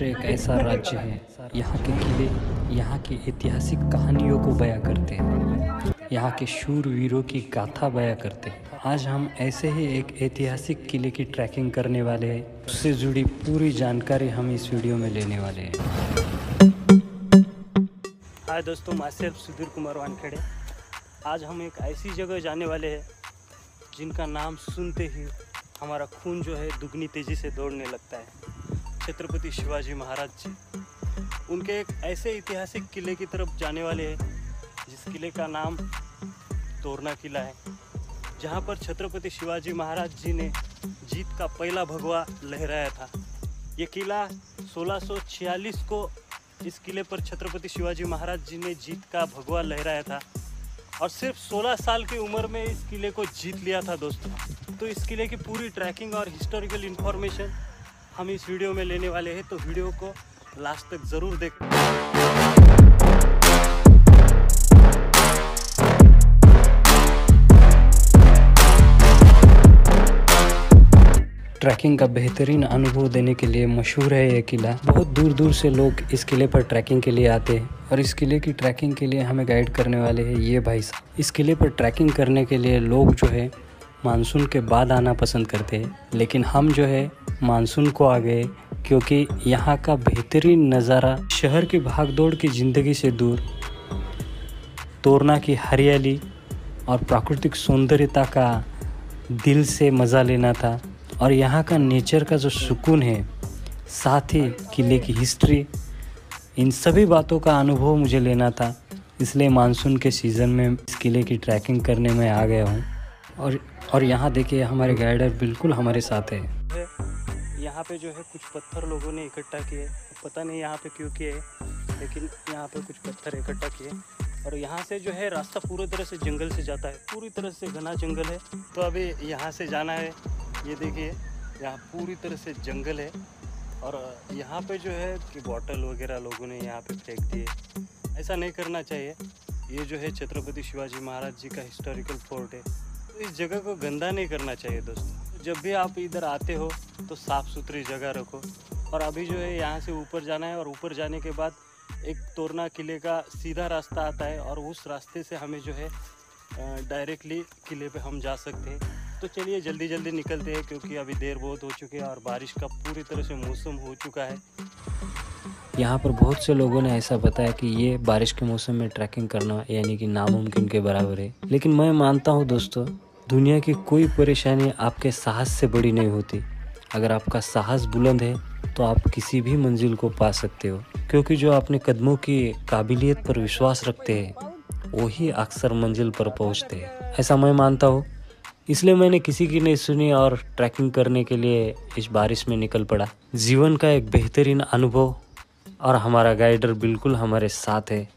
महाराष्ट्र एक ऐसा राज्य है, यहाँ के किले यहाँ की ऐतिहासिक कहानियों को बयां करते हैं, यहाँ के शूरवीरों की गाथा बयां करते हैं। आज हम ऐसे ही एक ऐतिहासिक किले की ट्रैकिंग करने वाले हैं, उससे जुड़ी पूरी जानकारी हम इस वीडियो में लेने वाले हैं। हाय दोस्तों, मैं सिर्फ सुधीर कुमार वानखेड़े। आज हम एक ऐसी जगह जाने वाले हैं जिनका नाम सुनते ही हमारा खून जो है दुगनी तेज़ी से दौड़ने लगता है। छत्रपति शिवाजी महाराज जी, उनके एक ऐसे ऐतिहासिक किले की तरफ जाने वाले हैं जिस किले का नाम तोरना किला है, जहां पर छत्रपति शिवाजी महाराज जी ने जीत का पहला भगवा लहराया था। ये किला 1646 को इस किले पर छत्रपति शिवाजी महाराज जी ने जीत का भगवा लहराया था और सिर्फ 16 साल की उम्र में इस किले को जीत लिया था दोस्तों। तो इस किले की पूरी ट्रैकिंग और हिस्टोरिकल इन्फॉर्मेशन हम इस वीडियो में लेने वाले हैं, तो वीडियो को लास्ट तक ज़रूर देखें। ट्रैकिंग का बेहतरीन अनुभव देने के लिए मशहूर है ये किला। बहुत दूर दूर से लोग इस किले पर ट्रैकिंग के लिए आते हैं और इस किले की ट्रैकिंग के लिए हमें गाइड करने वाले हैं ये भाई साहब। इस किले पर ट्रैकिंग करने के लिए लोग जो है मानसून के बाद आना पसंद करते हैं, लेकिन हम जो है मानसून को आ गए क्योंकि यहाँ का बेहतरीन नज़ारा, शहर की भागदौड़ की ज़िंदगी से दूर तोरना की हरियाली और प्राकृतिक सौंदर्यता का दिल से मज़ा लेना था। और यहाँ का नेचर का जो सुकून है, साथ ही किले की हिस्ट्री, इन सभी बातों का अनुभव मुझे लेना था। इसलिए मानसून के सीज़न में इस किले की ट्रैकिंग करने में आ गया हूँ। और यहाँ देखिए हमारे गाइडर बिल्कुल हमारे साथ है। यहाँ पे जो है कुछ पत्थर लोगों ने इकट्ठा किए, पता नहीं यहाँ पे क्यों किए, लेकिन यहाँ पे कुछ पत्थर इकट्ठा किए। और यहाँ से जो है रास्ता पूरी तरह से जंगल से जाता है, पूरी तरह से घना जंगल है। तो अभी यहाँ से जाना है। ये देखिए यहाँ पूरी तरह से जंगल है और यहाँ पे जो है कि बॉटल वगैरह लोगों ने यहाँ पे फेंक दिए। ऐसा नहीं करना चाहिए। ये जो है छत्रपति शिवाजी महाराज जी का हिस्टोरिकल फोर्ट है, तो इस जगह को गंदा नहीं करना चाहिए दोस्तों। जब भी आप इधर आते हो तो साफ़ सुथरी जगह रखो। और अभी जो है यहाँ से ऊपर जाना है और ऊपर जाने के बाद एक तोरना किले का सीधा रास्ता आता है और उस रास्ते से हमें जो है डायरेक्टली किले पे हम जा सकते हैं। तो चलिए जल्दी जल्दी निकलते हैं क्योंकि अभी देर बहुत हो चुकी है और बारिश का पूरी तरह से मौसम हो चुका है। यहाँ पर बहुत से लोगों ने ऐसा बताया कि ये बारिश के मौसम में ट्रैकिंग करना यानी कि नामुमकिन के बराबर है, लेकिन मैं मानता हूँ दोस्तों, दुनिया की कोई परेशानी आपके साहस से बड़ी नहीं होती। अगर आपका साहस बुलंद है तो आप किसी भी मंजिल को पा सकते हो, क्योंकि जो अपने कदमों की काबिलियत पर विश्वास रखते हैं वही अक्सर मंजिल पर पहुंचते हैं, ऐसा मैं मानता हूँ। इसलिए मैंने किसी की नहीं सुनी और ट्रैकिंग करने के लिए इस बारिश में निकल पड़ा। जीवन का एक बेहतरीन अनुभव और हमारा गाइडर बिल्कुल हमारे साथ है।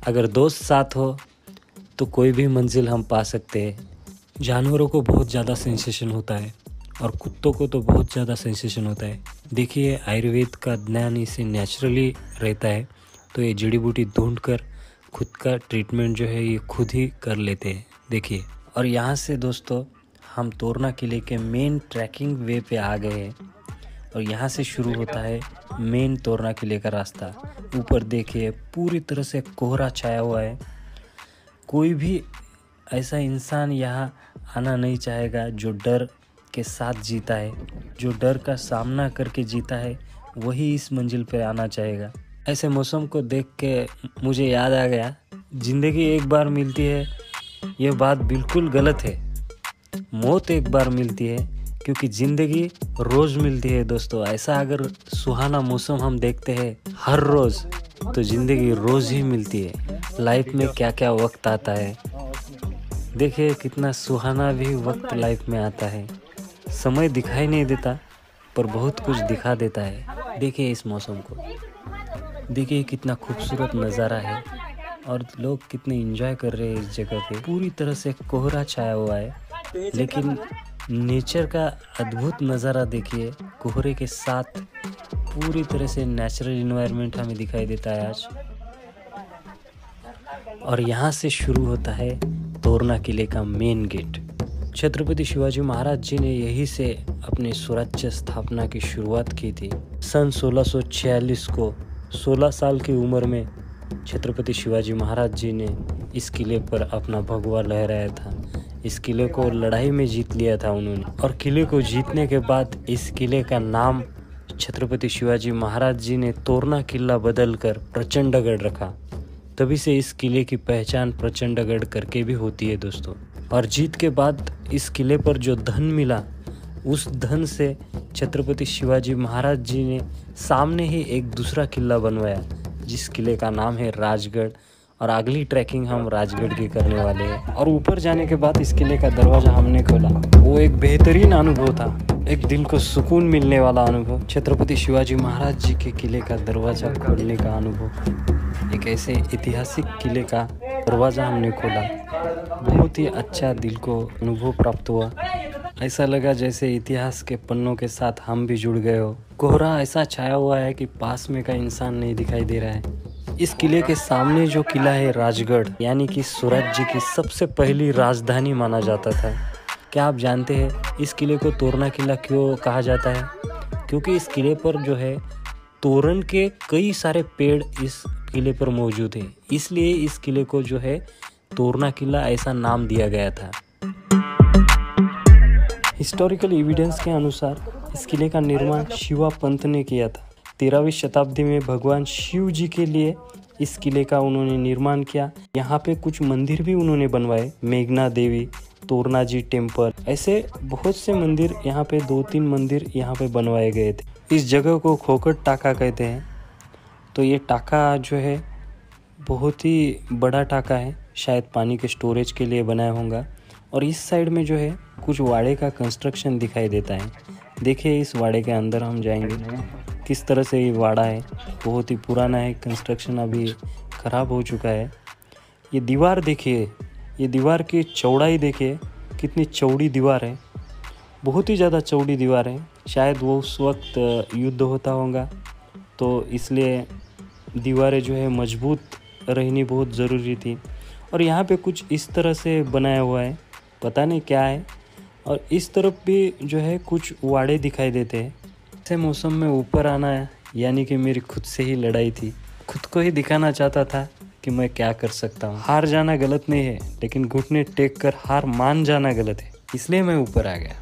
अगर दोस्त साथ हो तो कोई भी मंजिल हम पा सकते हैं। जानवरों को बहुत ज़्यादा सेंसेशन होता है और कुत्तों को तो बहुत ज़्यादा सेंसेशन होता है। देखिए आयुर्वेद का ज्ञान इसे नेचुरली रहता है, तो ये जड़ी बूटी ढूंढ कर खुद का ट्रीटमेंट जो है ये खुद ही कर लेते हैं। देखिए, और यहाँ से दोस्तों हम तोरना किले के मेन ट्रैकिंग वे पे आ गए हैं और यहाँ से शुरू होता है मेन तोरना किले का रास्ता। ऊपर देखिए पूरी तरह से कोहरा छाया हुआ है। कोई भी ऐसा इंसान यहाँ आना नहीं चाहेगा जो डर के साथ जीता है, जो डर का सामना करके जीता है, वही इस मंजिल पे आना चाहेगा। ऐसे मौसम को देख के मुझे याद आ गया, ज़िंदगी एक बार मिलती है, ये बात बिल्कुल गलत है। मौत एक बार मिलती है क्योंकि ज़िंदगी रोज़ मिलती है दोस्तों। ऐसा अगर सुहाना मौसम हम देखते हैं हर रोज़, तो ज़िंदगी रोज़ ही मिलती है। लाइफ में क्या क्या वक्त आता है, देखिए कितना सुहाना भी वक्त लाइफ में आता है। समय दिखाई नहीं देता पर बहुत कुछ दिखा देता है। देखिए इस मौसम को, देखिए कितना खूबसूरत नज़ारा है और लोग कितने एंजॉय कर रहे हैं इस जगह पे। पूरी तरह से कोहरा छाया हुआ है, लेकिन नेचर का अद्भुत नज़ारा देखिए। कोहरे के साथ पूरी तरह से नेचुरल इन्वायरमेंट हमें दिखाई देता है आज। और यहाँ से शुरू होता है तोरना किले का मेन गेट। छत्रपति शिवाजी महाराज जी ने यहीं से अपनी स्वराज्य स्थापना की शुरुआत की थी। सन 1646 को 16 साल की उम्र में छत्रपति शिवाजी महाराज जी ने इस किले पर अपना भगवा लहराया था। इस किले को लड़ाई में जीत लिया था उन्होंने, और किले को जीतने के बाद इस किले का नाम छत्रपति शिवाजी महाराज जी ने तोरना किला बदलकर प्रचंडगढ़ रखा। तभी से इस किले की पहचान प्रचंडगढ़ करके भी होती है दोस्तों। और जीत के बाद इस किले पर जो धन मिला, उस धन से छत्रपति शिवाजी महाराज जी ने सामने ही एक दूसरा किला बनवाया, जिस किले का नाम है राजगढ़। और अगली ट्रैकिंग हम राजगढ़ की करने वाले हैं। और ऊपर जाने के बाद इस किले का दरवाज़ा हमने खोला, वो एक बेहतरीन अनुभव था, एक दिल को सुकून मिलने वाला अनुभव। छत्रपति शिवाजी महाराज जी के किले का दरवाज़ा खोलने का अनुभव, एक ऐसे ऐतिहासिक किले का दरवाज़ा हमने खोला, बहुत ही अच्छा दिल को अनुभव प्राप्त हुआ। ऐसा लगा जैसे इतिहास के पन्नों के साथ हम भी जुड़ गए हो। कोहरा ऐसा छाया हुआ है कि पास में का इंसान नहीं दिखाई दे रहा है। इस किले के सामने जो किला है राजगढ़, यानी कि स्वराज्य की सबसे पहली राजधानी माना जाता था। क्या आप जानते हैं इस किले को तोरना किला क्यों कहा जाता है? क्योंकि इस किले पर जो है तोरण के कई सारे पेड़ इस किले पर मौजूद है, इसलिए इस किले को जो है तोरना किला ऐसा नाम दिया गया था। हिस्टोरिकल एविडेंस के अनुसार इस किले का निर्माण शिवा पंत ने किया था। 13वीं शताब्दी में भगवान शिव जी के लिए इस किले का उन्होंने निर्माण किया। यहाँ पे कुछ मंदिर भी उन्होंने बनवाए, मेघना देवी, तोरना जी टेम्पल, ऐसे बहुत से मंदिर यहाँ पे 2-3 मंदिर यहाँ पे बनवाए गए थे। इस जगह को खोखट टाका कहते हैं। तो ये टाका जो है बहुत ही बड़ा टाका है, शायद पानी के स्टोरेज के लिए बनाया होगा। और इस साइड में जो है कुछ वाड़े का कंस्ट्रक्शन दिखाई देता है। देखिए इस वाड़े के अंदर हम जाएंगे, किस तरह से ये वाड़ा है, बहुत ही पुराना है, कंस्ट्रक्शन अभी ख़राब हो चुका है। ये दीवार देखिए, ये दीवार की चौड़ाई देखिए, कितनी चौड़ी दीवार है, बहुत ही ज़्यादा चौड़ी दीवार है। शायद वो उस वक्त युद्ध होता होगा, तो इसलिए दीवारें जो है मजबूत रहनी बहुत ज़रूरी थी। और यहाँ पे कुछ इस तरह से बनाया हुआ है, पता नहीं क्या है। और इस तरफ भी जो है कुछ वाड़े दिखाई देते हैं। ऐसे मौसम में ऊपर आना है, यानी कि मेरी खुद से ही लड़ाई थी। खुद को ही दिखाना चाहता था कि मैं क्या कर सकता हूँ। हार जाना गलत नहीं है, लेकिन घुटने टेक कर हार मान जाना गलत है। इसलिए मैं ऊपर आ गया,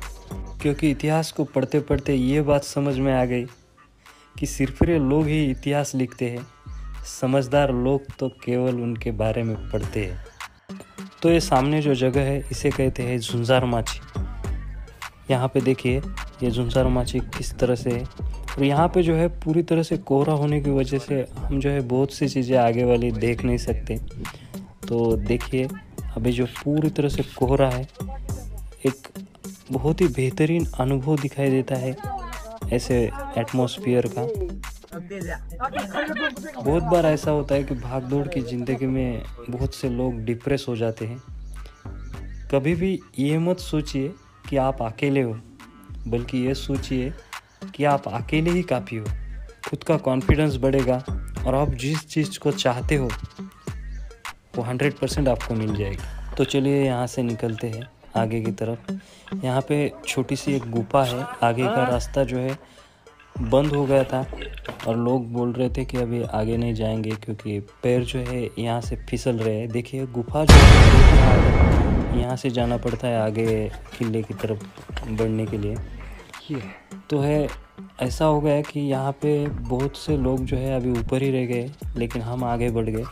क्योंकि इतिहास को पढ़ते पढ़ते ये बात समझ में आ गई कि सिरफिरे लोग ही इतिहास लिखते हैं, समझदार लोग तो केवल उनके बारे में पढ़ते हैं। तो ये सामने जो जगह है इसे कहते हैं झुंझार माची। यहाँ पे देखिए ये झुंझार माची किस तरह से है। और यहाँ पे जो है पूरी तरह से कोहरा होने की वजह से हम जो है बहुत सी चीज़ें आगे वाली देख नहीं सकते। तो देखिए अभी जो पूरी तरह से कोहरा है, एक बहुत ही बेहतरीन अनुभव दिखाई देता है ऐसे एटमॉस्फेयर का। बहुत बार ऐसा होता है कि भाग दौड़ की ज़िंदगी में बहुत से लोग डिप्रेस हो जाते हैं। कभी भी ये मत सोचिए कि आप अकेले हो, बल्कि ये सोचिए कि आप अकेले ही काफ़ी हो। खुद का कॉन्फिडेंस बढ़ेगा और आप जिस चीज़ को चाहते हो वो 100% आपको मिल जाएगी। तो चलिए यहाँ से निकलते हैं आगे की तरफ। यहाँ पे छोटी सी एक गुफा है, आगे का रास्ता जो है बंद हो गया था और लोग बोल रहे थे कि अभी आगे नहीं जाएंगे क्योंकि पैर जो है यहाँ से फिसल रहे हैं। देखिए गुफा जो है यहाँ से जाना पड़ता है आगे किले की तरफ बढ़ने के लिए। तो है ऐसा हो गया कि यहाँ पे बहुत से लोग जो है अभी ऊपर ही रह गए, लेकिन हम आगे बढ़ गए।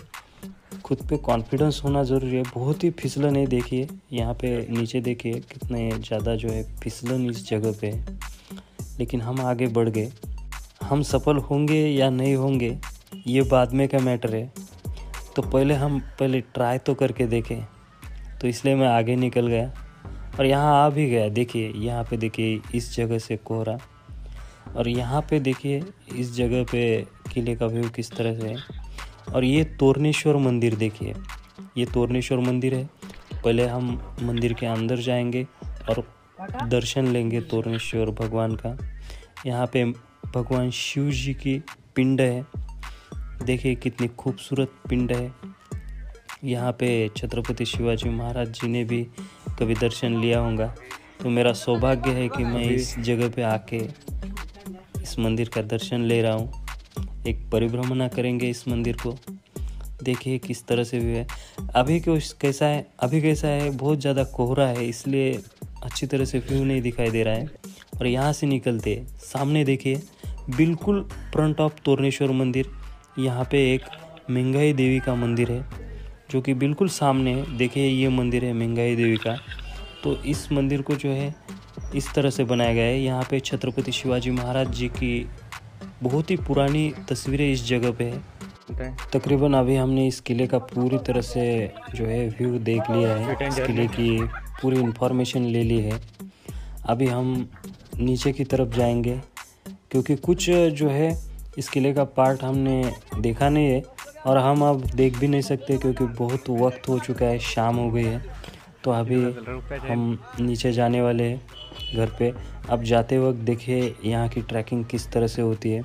खुद पे कॉन्फिडेंस होना ज़रूरी है। बहुत ही फिसलन है, देखिए यहाँ पे नीचे देखिए कितने ज़्यादा जो है फिसलन इस जगह पे है, लेकिन हम आगे बढ़ गए। हम सफल होंगे या नहीं होंगे ये बाद में का मैटर है, तो पहले ट्राई तो करके देखें। तो इसलिए मैं आगे निकल गया और यहाँ आ भी गया। देखिए यहाँ पे देखिए इस जगह से कोहरा, और यहाँ पे देखिए इस जगह पे किले का व्यू किस तरह से है। और ये तोरणेश्वर मंदिर देखिए, ये तोरणेश्वर मंदिर है। पहले हम मंदिर के अंदर जाएंगे और दर्शन लेंगे तोरणेश्वर भगवान का। यहाँ पे भगवान शिव जी की पिंड है, देखिए कितनी खूबसूरत पिंड है। यहाँ पे छत्रपति शिवाजी महाराज जी ने भी कभी दर्शन लिया होगा, तो मेरा सौभाग्य है कि मैं इस जगह पे आके इस मंदिर का दर्शन ले रहा हूँ। एक परिभ्रमण करेंगे इस मंदिर को। देखिए किस तरह से व्यू है। अभी कैसा है, बहुत ज़्यादा कोहरा है, इसलिए अच्छी तरह से व्यू नहीं दिखाई दे रहा है। और यहाँ से निकलते सामने देखिए, बिल्कुल फ्रंट ऑफ तोरणेश्वर मंदिर, यहाँ पे एक मंगाई देवी का मंदिर है जो कि बिल्कुल सामने है। देखिए ये मंदिर है मंगाई देवी का। तो इस मंदिर को जो है इस तरह से बनाया गया है। यहाँ पे छत्रपति शिवाजी महाराज जी की बहुत ही पुरानी तस्वीरें इस जगह पे है। तकरीबन अभी हमने इस किले का पूरी तरह से जो है व्यू देख लिया है, इस किले की पूरी इन्फॉर्मेशन ले ली है। अभी हम नीचे की तरफ जाएंगे क्योंकि कुछ जो है इस किले का पार्ट हमने देखा नहीं है और हम अब देख भी नहीं सकते क्योंकि बहुत वक्त हो चुका है, शाम हो गई है। तो अभी हम नीचे जाने वाले हैं घर पे। अब जाते वक्त देखिए यहाँ की ट्रैकिंग किस तरह से होती है,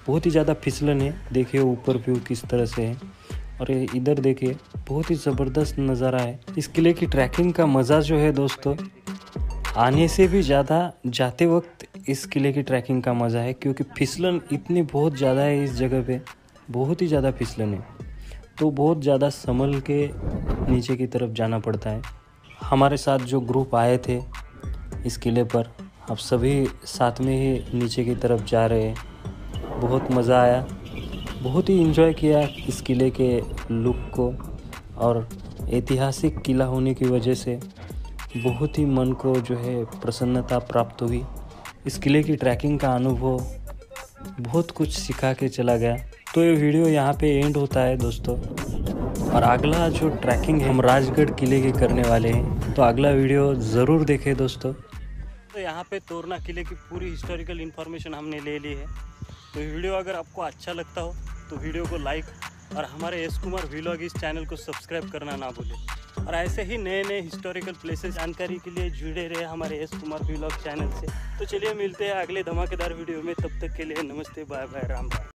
बहुत ही ज़्यादा फिसलन है। देखिए ऊपर व्यू किस तरह से है और इधर देखिए बहुत ही ज़बरदस्त नज़ारा है। इस किले की ट्रैकिंग का मज़ा जो है दोस्तों, आने से भी ज़्यादा जाते वक्त इस किले की ट्रैकिंग का मज़ा है, क्योंकि फिसलन इतनी बहुत ज़्यादा है इस जगह पे, बहुत ही ज़्यादा फिसलन है। तो बहुत ज़्यादा संभल के नीचे की तरफ जाना पड़ता है। हमारे साथ जो ग्रुप आए थे इस किले पर, अब सभी साथ में ही नीचे की तरफ जा रहे हैं। बहुत मज़ा आया, बहुत ही एंजॉय किया इस किले के लुक को, और ऐतिहासिक किला होने की वजह से बहुत ही मन को जो है प्रसन्नता प्राप्त हुई। इस किले की ट्रैकिंग का अनुभव बहुत कुछ सिखा के चला गया। तो ये वीडियो यहाँ पे एंड होता है दोस्तों, और अगला जो ट्रैकिंग है हम राजगढ़ किले की करने वाले हैं, तो अगला वीडियो ज़रूर देखें दोस्तों। तो यहाँ पे तोरना किले की पूरी हिस्टोरिकल इन्फॉर्मेशन हमने ले ली है। तो वीडियो अगर आपको अच्छा लगता हो तो वीडियो को लाइक और हमारे एस कुमार व्लॉग इस चैनल को सब्सक्राइब करना ना भूलें। और ऐसे ही नए नए हिस्टोरिकल प्लेसेस जानकारी के लिए जुड़े रहे हमारे एस कुमार व्लॉग चैनल से। तो चलिए मिलते हैं अगले धमाकेदार वीडियो में, तब तक के लिए नमस्ते, बाय बाय, राम राम।